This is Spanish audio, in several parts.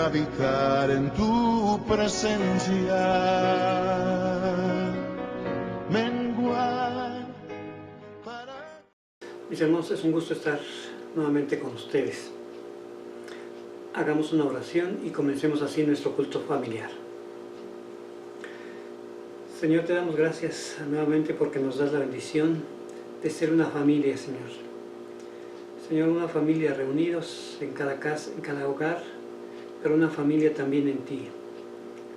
habitar en tu presencia, menguar para... Mis hermanos, es un gusto estar nuevamente con ustedes. Hagamos una oración y comencemos así nuestro culto familiar. Señor, te damos gracias nuevamente porque nos das la bendición de ser una familia, Señor. Señor, una familia reunidos en cada casa, en cada hogar, pero una familia también en ti.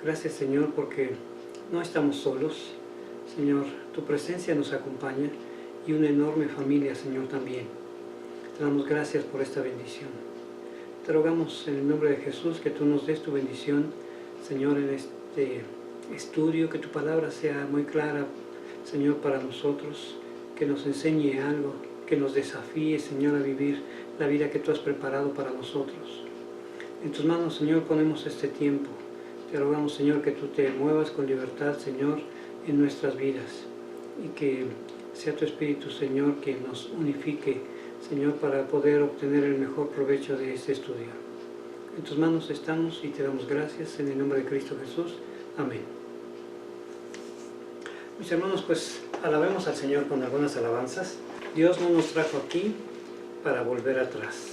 Gracias, Señor, porque no estamos solos. Señor, tu presencia nos acompaña y una enorme familia, Señor, también. Te damos gracias por esta bendición. Te rogamos en el nombre de Jesús que tú nos des tu bendición, Señor, en este estudio, que tu palabra sea muy clara, Señor, para nosotros, que nos enseñe algo, que nos desafíe, Señor, a vivir la vida que tú has preparado para nosotros. En tus manos, Señor, ponemos este tiempo. Te rogamos, Señor, que tú te muevas con libertad, Señor, en nuestras vidas, y que sea tu Espíritu, Señor, que nos unifique, Señor, para poder obtener el mejor provecho de este estudio. En tus manos estamos y te damos gracias en el nombre de Cristo Jesús. Amén. Mis hermanos, pues alabemos al Señor con algunas alabanzas. Dios no nos trajo aquí para volver atrás.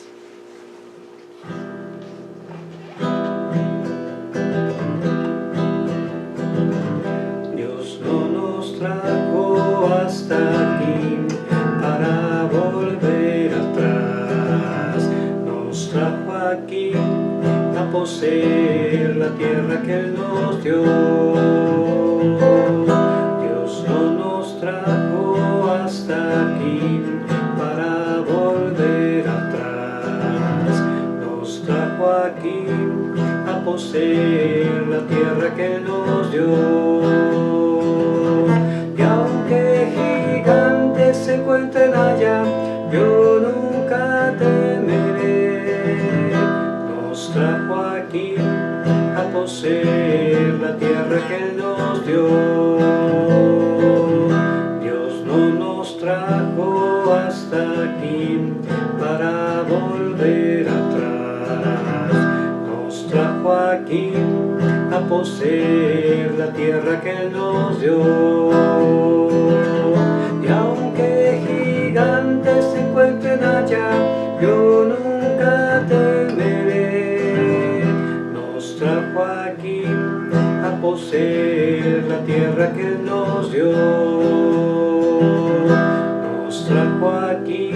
Dios no nos trajo hasta aquí para volver atrás. Nos trajo aquí a poseer la tierra que Él nos dio. Dios no nos trajo hasta aquí para volver atrás. Nos trajo aquí a poseer la tierra que Él nos dio. Y aunque gigantes se encuentren allá, yo nunca temeré. Nos trajo aquí a poseer la tierra que Él nos dio. Dios no nos trajo hasta aquí para volver atrás. Nos trajo aquí a poseer la tierra que Él nos dio. Y aunque gigantes se encuentren allá, yo nunca temeré. Nos trajo aquí a poseer la tierra que Él nos dio. Nos trajo aquí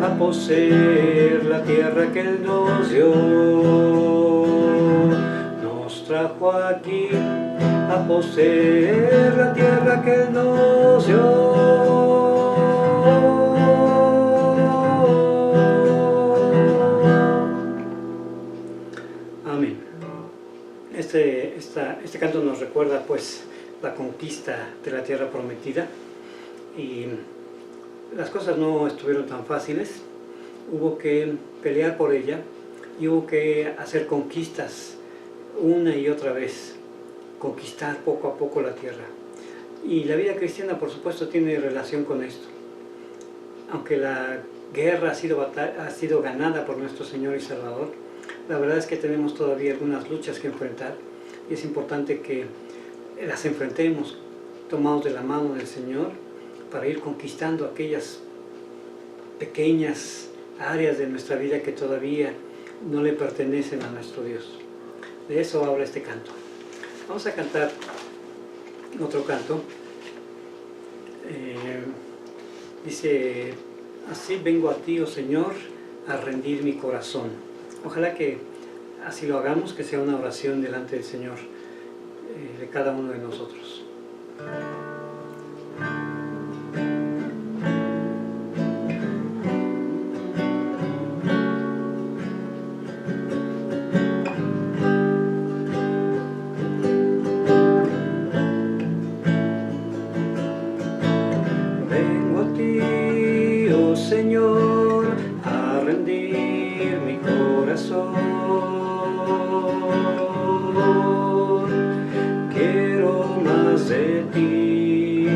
a poseer la tierra que Él nos dio. Nos trajo aquí a poseer la tierra que Él nos dio. Amén. Este canto nos recuerda pues la conquista de la tierra prometida, y las cosas no estuvieron tan fáciles. Hubo que pelear por ella y hubo que hacer conquistas una y otra vez, conquistar poco a poco la tierra. Y la vida cristiana, por supuesto, tiene relación con esto. Aunque la guerra ha sido ganada por nuestro Señor y Salvador, la verdad es que tenemos todavía algunas luchas que enfrentar, y es importante que las enfrentemos tomados de la mano del Señor para ir conquistando aquellas pequeñas áreas de nuestra vida que todavía no le pertenecen a nuestro Dios. De eso habla este canto. Vamos a cantar otro canto. Dice: así vengo a ti, oh Señor, a rendir mi corazón. Ojalá que así lo hagamos, que sea una oración delante del Señor, de cada uno de nosotros. Vengo a ti, oh Señor, a rendir mi corazón. Quiero más de ti.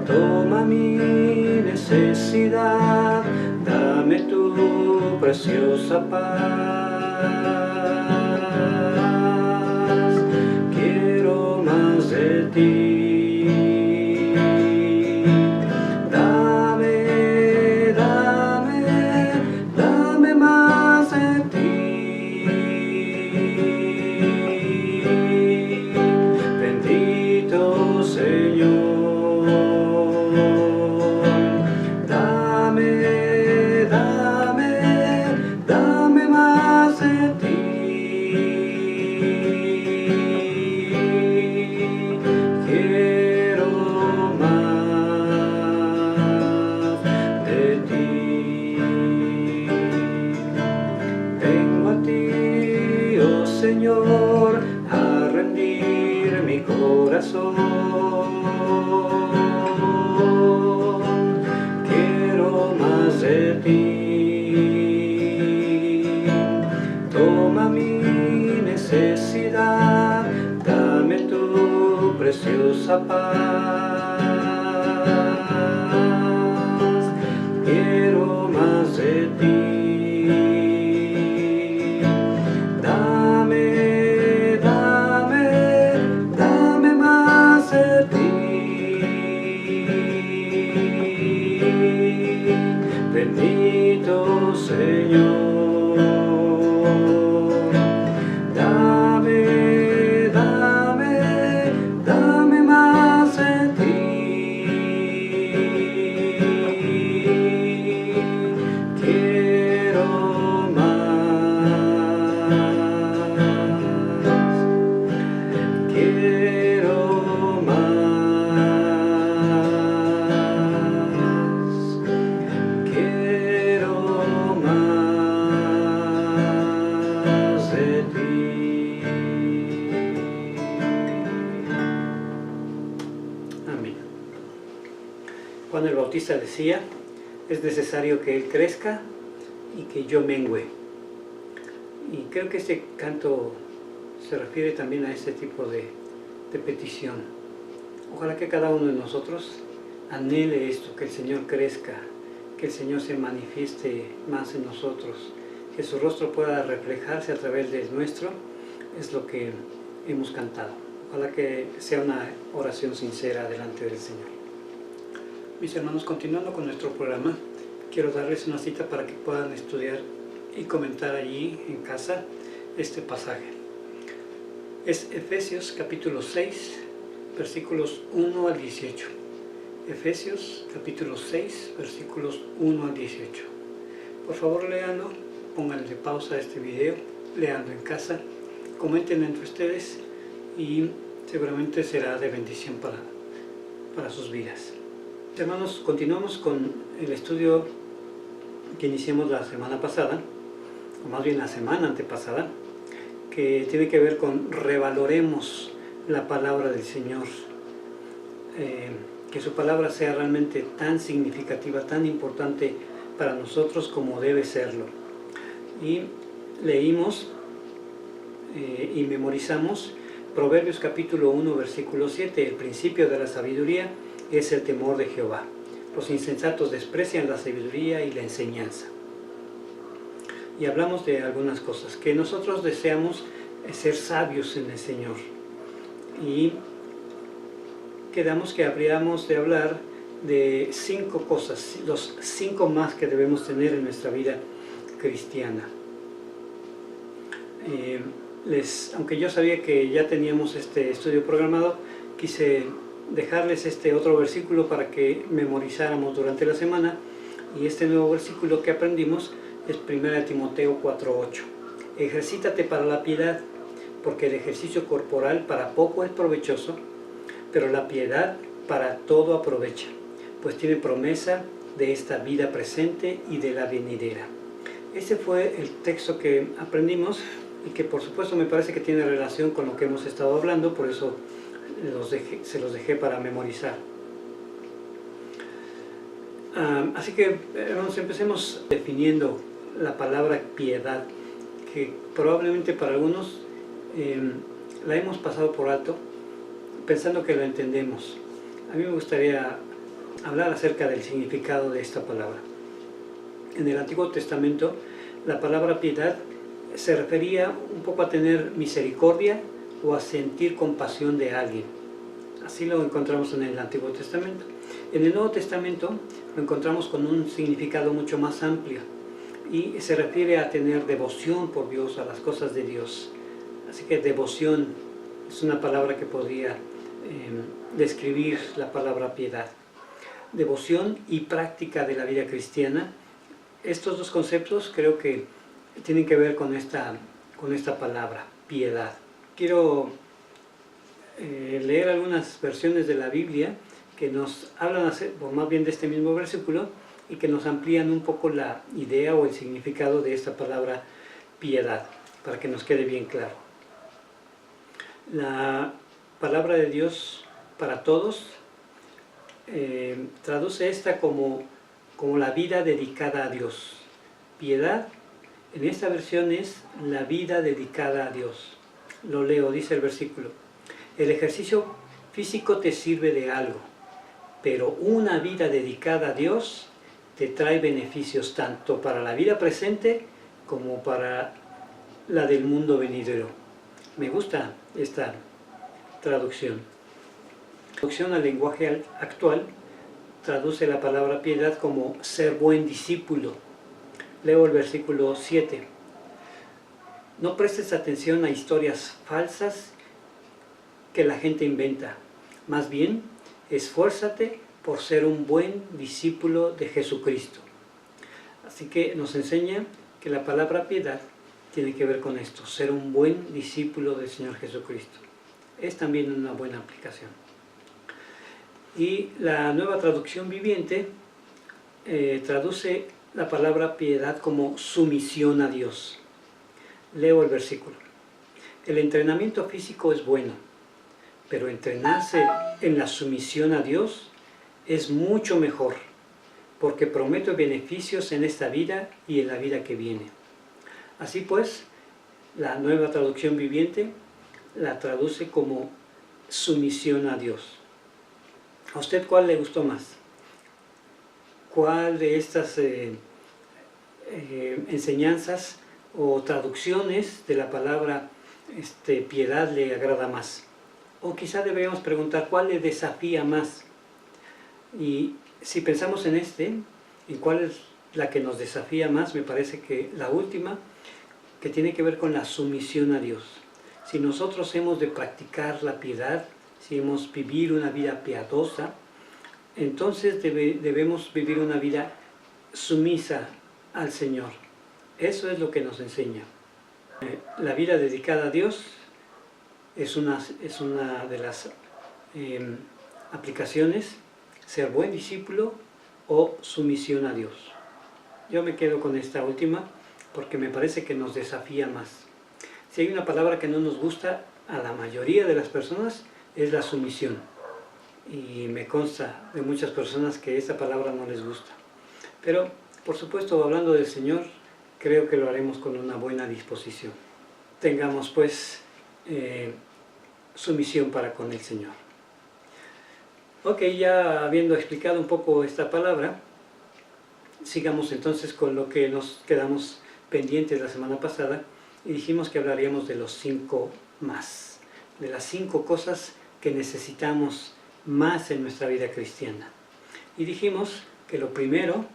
Toma mi necesidad, dame tu preciosa paz. Quiero más de ti. Dame más de ti. Bendito Señor. Dame más de ti. Quiero más de ti. Vengo a ti, oh Señor, a rendir mi corazón. Quiero más de ti. Toma mi necesidad, dame tu preciosa paz. Quiero más de ti. Dame más de ti. Bendito Señor. Dame más de ti. Quiero más. Quiero más. Quiero más de ti. Amén. Juan el Bautista decía: es necesario que Él crezca y que yo mengüe. Y creo que este canto se refiere también a este tipo de petición. Ojalá que cada uno de nosotros anhele esto, que el Señor crezca, que el Señor se manifieste más en nosotros, que su rostro pueda reflejarse a través del nuestro. Es lo que hemos cantado. Ojalá que sea una oración sincera delante del Señor. Mis hermanos, continuando con nuestro programa, quiero darles una cita para que puedan estudiar y comentar allí en casa este pasaje. Es Efesios capítulo 6, versículos 1 al 18. Efesios capítulo 6, versículos 1 al 18. Por favor, léanlo, pónganle pausa a este video, léanlo en casa, comenten entre ustedes y seguramente será de bendición para sus vidas. Hermanos, continuamos con el estudio que iniciamos la semana pasada, o más bien la semana antepasada, que tiene que ver con revaloremos la palabra del Señor, que su palabra sea realmente tan significativa, tan importante para nosotros como debe serlo. Y leímos y memorizamos Proverbios capítulo 1 versículo 7, el principio de la sabiduría es el temor de Jehová. Los insensatos desprecian la sabiduría y la enseñanza. Y hablamos de algunas cosas, que nosotros deseamos ser sabios en el Señor. Y quedamos que habríamos de hablar de 5 cosas, los 5 más que debemos tener en nuestra vida cristiana. Aunque yo sabía que ya teníamos este estudio programado, quise dejarles este otro versículo para que memorizáramos durante la semana. Y este nuevo versículo que aprendimos es 1 Timoteo 4:8. Ejercítate para la piedad, porque el ejercicio corporal para poco es provechoso, pero la piedad para todo aprovecha, pues tiene promesa de esta vida presente y de la venidera. Ese fue el texto que aprendimos y que por supuesto me parece que tiene relación con lo que hemos estado hablando, por eso se los dejé para memorizar. Así que vamos, empecemos definiendo la palabra piedad, que probablemente para algunos la hemos pasado por alto, pensando que lo entendemos. A mí me gustaría hablar acerca del significado de esta palabra. En el Antiguo Testamento, la palabra piedad se refería un poco a tener misericordia o a sentir compasión de alguien. Así lo encontramos en el Antiguo Testamento. En el Nuevo Testamento lo encontramos con un significado mucho más amplio y se refiere a tener devoción por Dios, a las cosas de Dios. Así que devoción es una palabra que podría describir la palabra piedad. Devoción y práctica de la vida cristiana. Estos dos conceptos creo que tienen que ver con esta palabra, piedad. Quiero leer algunas versiones de la Biblia que nos hablan, o más bien de este mismo versículo, y que nos amplían un poco la idea o el significado de esta palabra piedad, para que nos quede bien claro. La palabra de Dios para todos traduce esta como la vida dedicada a Dios. Piedad, en esta versión, es la vida dedicada a Dios. Lo leo, dice el versículo: el ejercicio físico te sirve de algo, pero una vida dedicada a Dios te trae beneficios tanto para la vida presente como para la del mundo venidero. Me gusta esta traducción. La traducción al lenguaje actual traduce la palabra piedad como ser buen discípulo. Leo el versículo 7. No prestes atención a historias falsas que la gente inventa. Más bien, esfuérzate por ser un buen discípulo de Jesucristo. Así que nos enseña que la palabra piedad tiene que ver con esto, ser un buen discípulo del Señor Jesucristo. Es también una buena aplicación. Y la Nueva Traducción Viviente traduce la palabra piedad como sumisión a Dios. Leo el versículo. El entrenamiento físico es bueno, pero entrenarse en la sumisión a Dios es mucho mejor, porque promete beneficios en esta vida y en la vida que viene. Así pues, la Nueva Traducción Viviente la traduce como sumisión a Dios. ¿A usted cuál le gustó más? ¿Cuál de estas enseñanzas o traducciones de la palabra piedad le agrada más? O quizá deberíamos preguntar, ¿cuál le desafía más? Y si pensamos en en cuál es la que nos desafía más, me parece que la última, que tiene que ver con la sumisión a Dios. Si nosotros hemos de practicar la piedad, si hemos de vivir una vida piadosa, entonces debemos vivir una vida sumisa al Señor. Eso es lo que nos enseña. La vida dedicada a Dios es una de las aplicaciones, ser buen discípulo o sumisión a Dios. Yo me quedo con esta última porque me parece que nos desafía más. Si hay una palabra que no nos gusta a la mayoría de las personas, es la sumisión. Y me consta de muchas personas que esta palabra no les gusta. Pero, por supuesto, hablando del Señor, creo que lo haremos con una buena disposición. Tengamos, pues, sumisión para con el Señor. Ok, ya habiendo explicado un poco esta palabra, sigamos entonces con lo que nos quedamos pendientes la semana pasada y dijimos que hablaríamos de los 5 más, de las 5 cosas que necesitamos más en nuestra vida cristiana. Y dijimos que lo primero,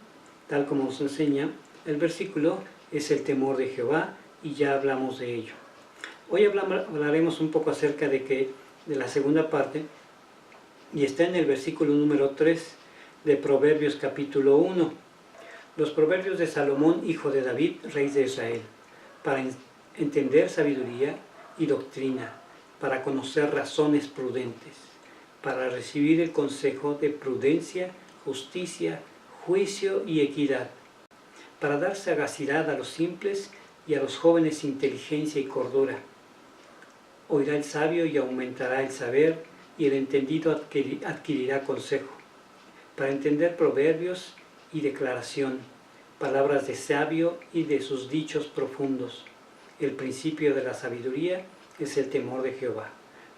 tal como nos enseña el versículo, es el temor de Jehová, y ya hablamos de ello. Hoy hablaremos un poco acerca de la segunda parte, y está en el versículo número 3 de Proverbios capítulo 1. Los proverbios de Salomón, hijo de David, rey de Israel, para entender sabiduría y doctrina, para conocer razones prudentes, para recibir el consejo de prudencia, justicia, juicio y equidad, para dar sagacidad a los simples y a los jóvenes inteligencia y cordura. Oirá el sabio y aumentará el saber, y el entendido adquirirá consejo, para entender proverbios y declaración, palabras de sabio y de sus dichos profundos. El principio de la sabiduría es el temor de Jehová.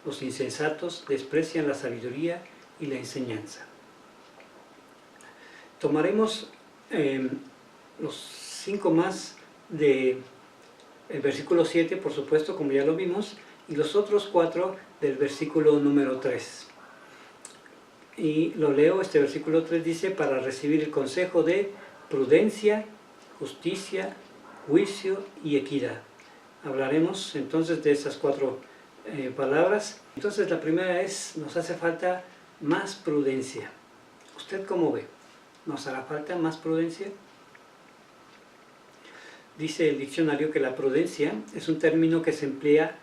Los insensatos desprecian la sabiduría y la enseñanza. Tomaremos los 5 más de el versículo 7, por supuesto, como ya lo vimos, y los otros 4 del versículo número 3. Y lo leo, este versículo 3 dice, para recibir el consejo de prudencia, justicia, juicio y equidad. Hablaremos entonces de esas 4 palabras. Entonces la primera es, nos hace falta más prudencia. ¿Usted cómo ve? ¿Nos hará falta más prudencia? Dice el diccionario que la prudencia es un término que se emplea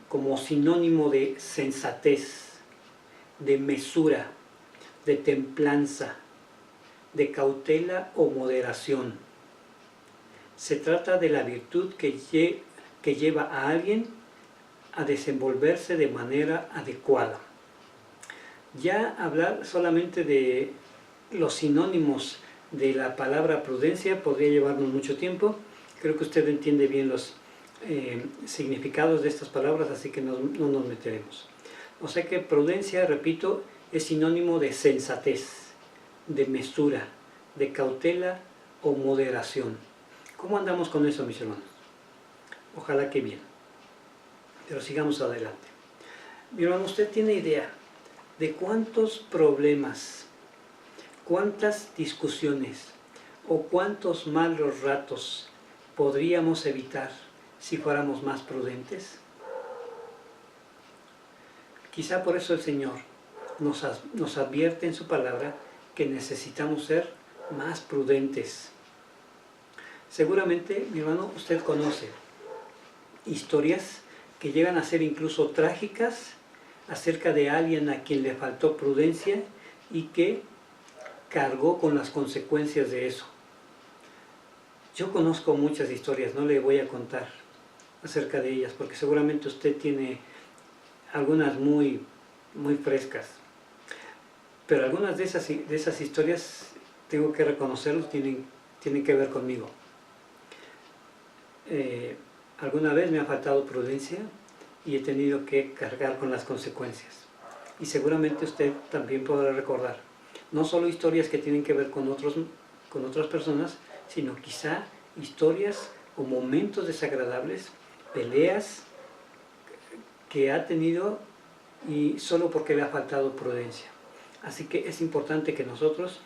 como sinónimo de sensatez, de mesura, de templanza, de cautela o moderación. Se trata de la virtud que lleva a alguien a desenvolverse de manera adecuada. Ya hablar solamente de los sinónimos de la palabra prudencia podría llevarnos mucho tiempo. Creo que usted entiende bien los significados de estas palabras, así que no nos meteremos. O sea que prudencia, repito, es sinónimo de sensatez, de mesura, de cautela o moderación. ¿Cómo andamos con eso, mis hermanos? Ojalá que bien. Pero sigamos adelante. Mi hermano, ¿usted tiene idea de cuántos problemas, cuántas discusiones o cuántos malos ratos podríamos evitar si fuéramos más prudentes? Quizá por eso el Señor nos advierte en su palabra que necesitamos ser más prudentes. Seguramente, mi hermano, usted conoce historias que llegan a ser incluso trágicas acerca de alguien a quien le faltó prudencia y que cargó con las consecuencias de eso. Yo conozco muchas historias, no le voy a contar acerca de ellas, porque seguramente usted tiene algunas muy frescas. Pero algunas de esas historias, tengo que reconocerlo, tienen que ver conmigo. Alguna vez me ha faltado prudencia y he tenido que cargar con las consecuencias. Y seguramente usted también podrá recordar, no solo historias que tienen que ver con otras personas, sino quizá historias o momentos desagradables, peleas que ha tenido y solo porque le ha faltado prudencia. Así que es importante que nosotros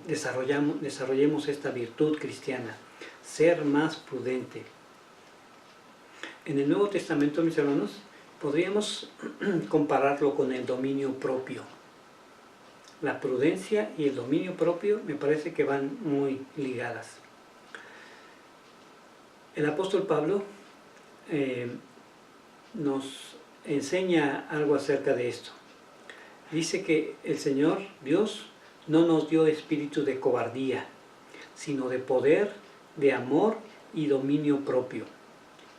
desarrollemos esta virtud cristiana, ser más prudente. En el Nuevo Testamento, mis hermanos, podríamos compararlo con el dominio propio. La prudencia y el dominio propio me parece que van muy ligadas. El apóstol Pablo nos enseña algo acerca de esto. Dice que el Señor, Dios, no nos dio espíritu de cobardía, sino de poder, de amor y dominio propio.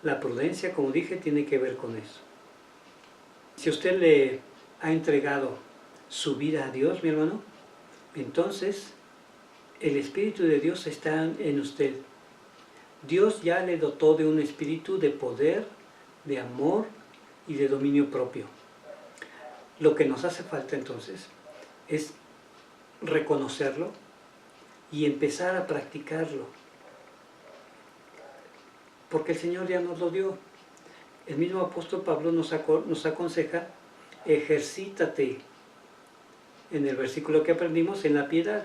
La prudencia, como dije, tiene que ver con eso. Si usted le ha entregado su vida a Dios, mi hermano, entonces el Espíritu de Dios está en usted. Dios ya le dotó de un espíritu de poder, de amor y de dominio propio. Lo que nos hace falta entonces es reconocerlo y empezar a practicarlo. Porque el Señor ya nos lo dio. El mismo apóstol Pablo nos aconseja, ejercítate, en el versículo que aprendimos, en la piedad.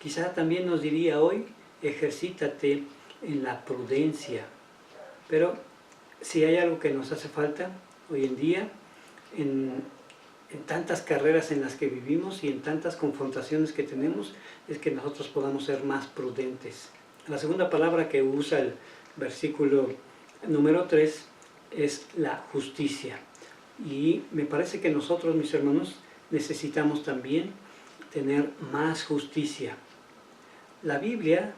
Quizá también nos diría hoy, ejercítate en la prudencia. Pero si hay algo que nos hace falta hoy en día, en tantas carreras en las que vivimos y en tantas confrontaciones que tenemos, es que nosotros podamos ser más prudentes. La segunda palabra que usa el versículo número 3 es la justicia. Y me parece que nosotros, mis hermanos, necesitamos también tener más justicia. La Biblia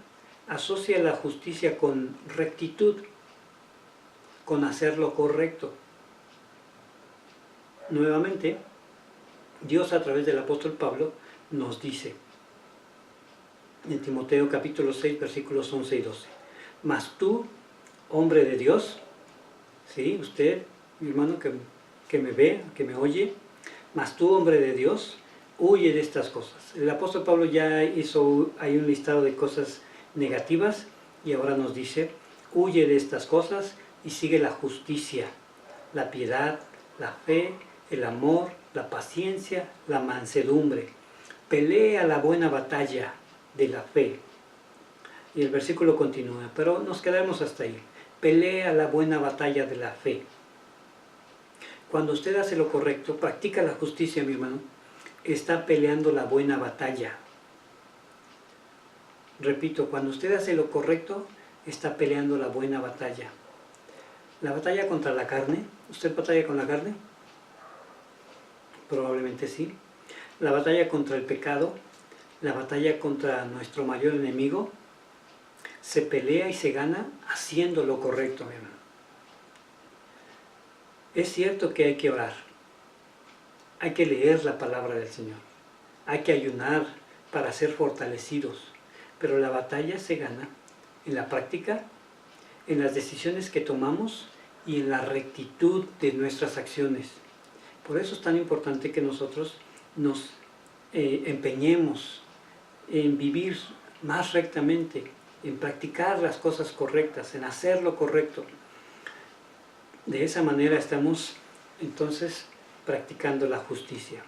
asocia la justicia con rectitud, con hacer lo correcto. Nuevamente, Dios a través del apóstol Pablo nos dice en Timoteo capítulo 6 versículos 11 y 12: mas tú, hombre de Dios, ¿sí? Usted, mi hermano que me ve, que me oye, mas tú, hombre de Dios, huye de estas cosas. El apóstol Pablo ya hizo ahí un listado de cosas negativas Y ahora nos dice, huye de estas cosas y sigue la justicia, la piedad, la fe, el amor, la paciencia, la mansedumbre. Pelea la buena batalla de la fe. Y el versículo continúa, pero nos quedamos hasta ahí. Pelea la buena batalla de la fe. Cuando usted hace lo correcto, practica la justicia, mi hermano, está peleando la buena batalla. Repito, cuando usted hace lo correcto, está peleando la buena batalla. La batalla contra la carne, ¿usted batalla con la carne? Probablemente sí. La batalla contra el pecado, la batalla contra nuestro mayor enemigo, se pelea y se gana haciendo lo correcto, mi hermano. Es cierto que hay que orar, hay que leer la palabra del Señor, hay que ayunar para ser fortalecidos, pero la batalla se gana en la práctica, en las decisiones que tomamos y en la rectitud de nuestras acciones. Por eso es tan importante que nosotros nos empeñemos en vivir más rectamente, en practicar las cosas correctas, en hacer lo correcto. De esa manera estamos entonces practicando la justicia.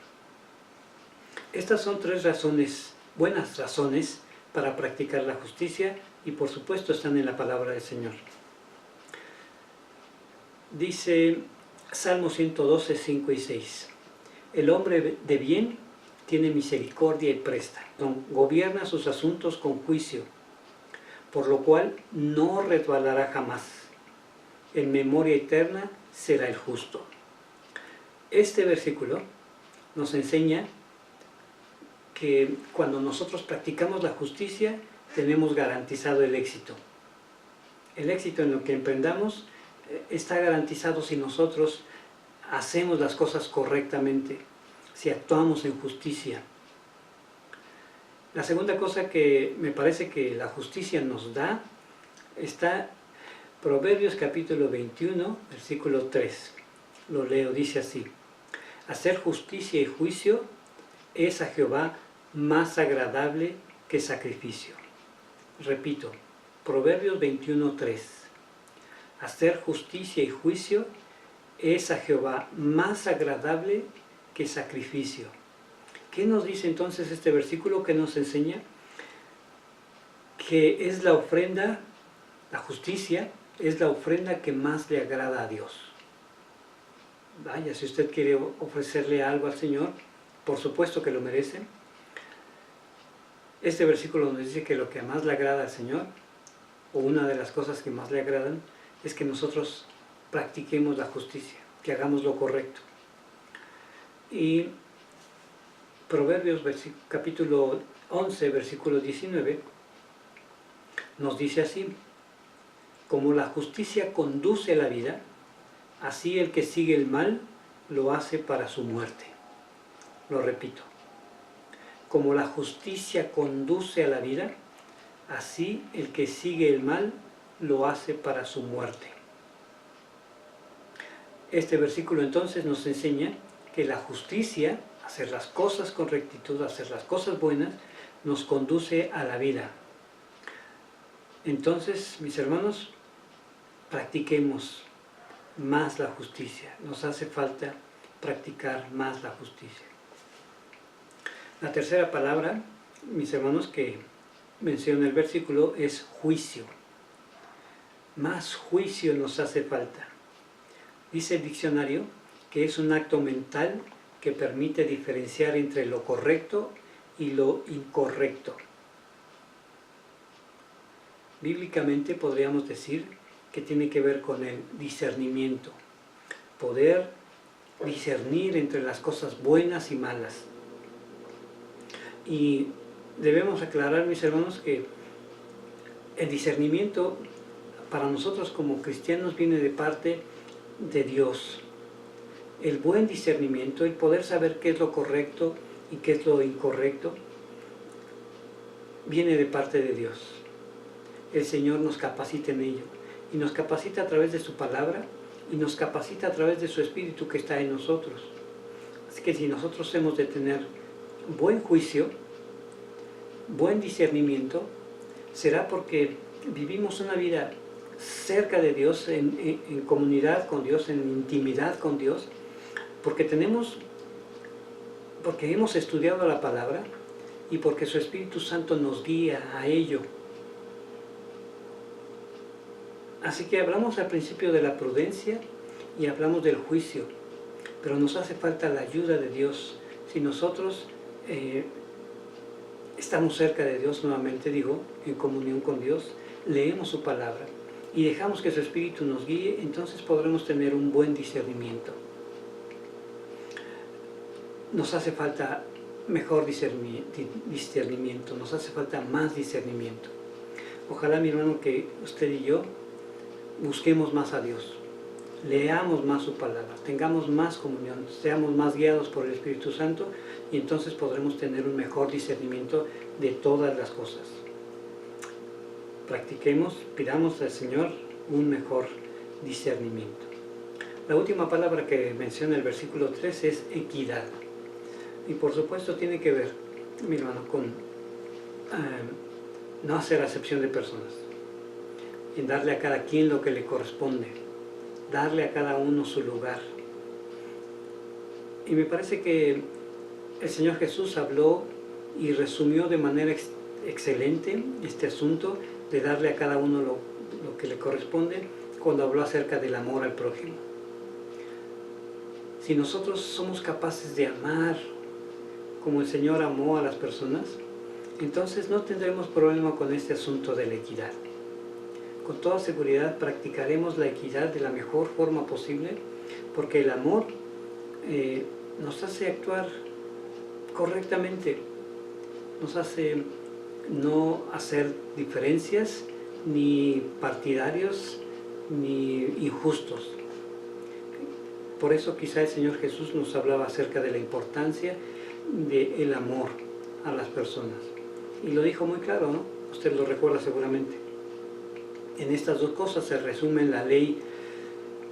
Estas son 3 razones, buenas razones para practicar la justicia y por supuesto están en la palabra del Señor. Dice Salmo 112, 5 y 6. El hombre de bien tiene misericordia y presta, gobierna sus asuntos con juicio, por lo cual no resbalará jamás. En memoria eterna será el justo. Este versículo nos enseña que cuando nosotros practicamos la justicia, tenemos garantizado el éxito. El éxito en lo que emprendamos está garantizado si nosotros hacemos las cosas correctamente, si actuamos en justicia. La segunda cosa que me parece que la justicia nos da está Proverbios capítulo 21, versículo 3. Lo leo, dice así: hacer justicia y juicio es a Jehová más agradable que sacrificio. Repito, Proverbios 21, 3. Hacer justicia y juicio es a Jehová más agradable que sacrificio. ¿Qué nos dice entonces este versículo? ¿Qué nos enseña? Que es la ofrenda, la justicia, es la ofrenda que más le agrada a Dios. Vaya, si usted quiere ofrecerle algo al Señor, por supuesto que lo merece. Este versículo nos dice que lo que más le agrada al Señor, o una de las cosas que más le agradan, es que nosotros practiquemos la justicia, que hagamos lo correcto. Y Proverbios capítulo 11, versículo 19, nos dice así: como la justicia conduce a la vida, así el que sigue el mal lo hace para su muerte. Lo repito, como la justicia conduce a la vida, así el que sigue el mal lo hace para su muerte. Este versículo entonces nos enseña que la justicia, hacer las cosas con rectitud, hacer las cosas buenas, nos conduce a la vida. Entonces, mis hermanos, practiquemos más la justicia. Nos hace falta practicar más la justicia. La tercera palabra, mis hermanos, que menciona el versículo es juicio. Más juicio nos hace falta. Dice el diccionario que es un acto mental que permite diferenciar entre lo correcto y lo incorrecto. Bíblicamente podríamos decir que tiene que ver con el discernimiento, poder discernir entre las cosas buenas y malas. Y debemos aclarar, mis hermanos, que el discernimiento para nosotros como cristianos viene de parte de Dios. El buen discernimiento, el poder saber qué es lo correcto y qué es lo incorrecto, viene de parte de Dios. El Señor nos capacita en ello, y nos capacita a través de su palabra, y nos capacita a través de su Espíritu que está en nosotros. Así que si nosotros hemos de tener buen juicio, buen discernimiento, será porque vivimos una vida cerca de Dios, en comunidad con Dios, en intimidad con Dios, porque hemos estudiado la palabra y porque su Espíritu Santo nos guía a ello. Así que hablamos al principio de la prudencia y hablamos del juicio, pero nos hace falta la ayuda de Dios. Si nosotros estamos cerca de Dios, nuevamente digo, en comunión con Dios, leemos su palabra y dejamos que su Espíritu nos guíe, entonces podremos tener un buen discernimiento. Nos hace falta mejor discernimiento, nos hace falta más discernimiento. Ojalá, mi hermano, que usted y yo busquemos más a Dios, leamos más su palabra, tengamos más comunión, seamos más guiados por el Espíritu Santo y entonces podremos tener un mejor discernimiento de todas las cosas. Practiquemos, pidamos al Señor un mejor discernimiento. La última palabra que menciona el versículo 3 es equidad. Y por supuesto tiene que ver, mi hermano, con no hacer acepción de personas, en darle a cada quien lo que le corresponde, darle a cada uno su lugar. Y me parece que el Señor Jesús habló y resumió de manera excelente este asunto de darle a cada uno lo que le corresponde cuando habló acerca del amor al prójimo. Si nosotros somos capaces de amar como el Señor amó a las personas, entonces no tendremos problema con este asunto de la equidad. Con toda seguridad practicaremos la equidad de la mejor forma posible, porque el amor nos hace actuar correctamente, nos hace no hacer diferencias, ni partidarios, ni injustos. Por eso quizá el Señor Jesús nos hablaba acerca de la importancia del amor a las personas. Y lo dijo muy claro, ¿no? Usted lo recuerda seguramente. En estas dos cosas se resumen la ley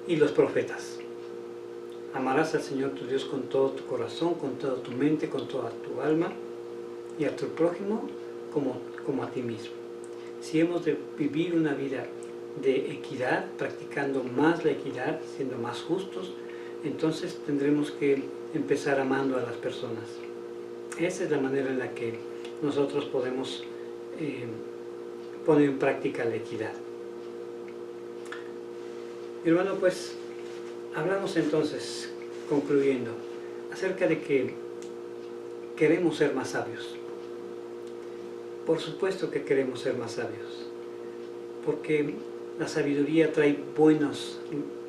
y los profetas. Amarás al Señor tu Dios con todo tu corazón, con toda tu mente, con toda tu alma, y a tu prójimo como a ti mismo. Si hemos de vivir una vida de equidad, practicando más la equidad, siendo más justos, entonces tendremos que empezar amando a las personas. Esa es la manera en la que nosotros podemos poner en práctica la equidad. Mi hermano, pues hablamos entonces, concluyendo, acerca de que queremos ser más sabios. Por supuesto que queremos ser más sabios, porque la sabiduría trae buenos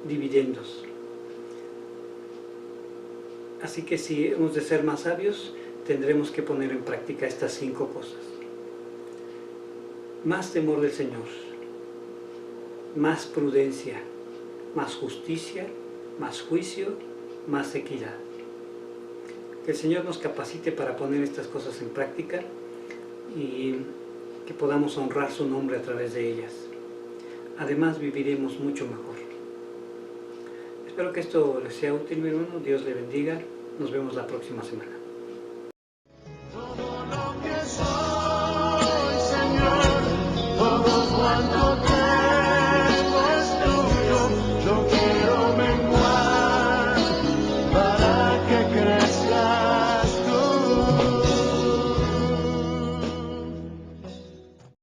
dividendos. Así que si hemos de ser más sabios, tendremos que poner en práctica estas 5 cosas. Más temor del Señor, más prudencia, más justicia, más juicio, más equidad. Que el Señor nos capacite para poner estas cosas en práctica y que podamos honrar su nombre a través de ellas. Además viviremos mucho mejor. Espero que esto les sea útil, mi hermano. Dios le bendiga. Nos vemos la próxima semana.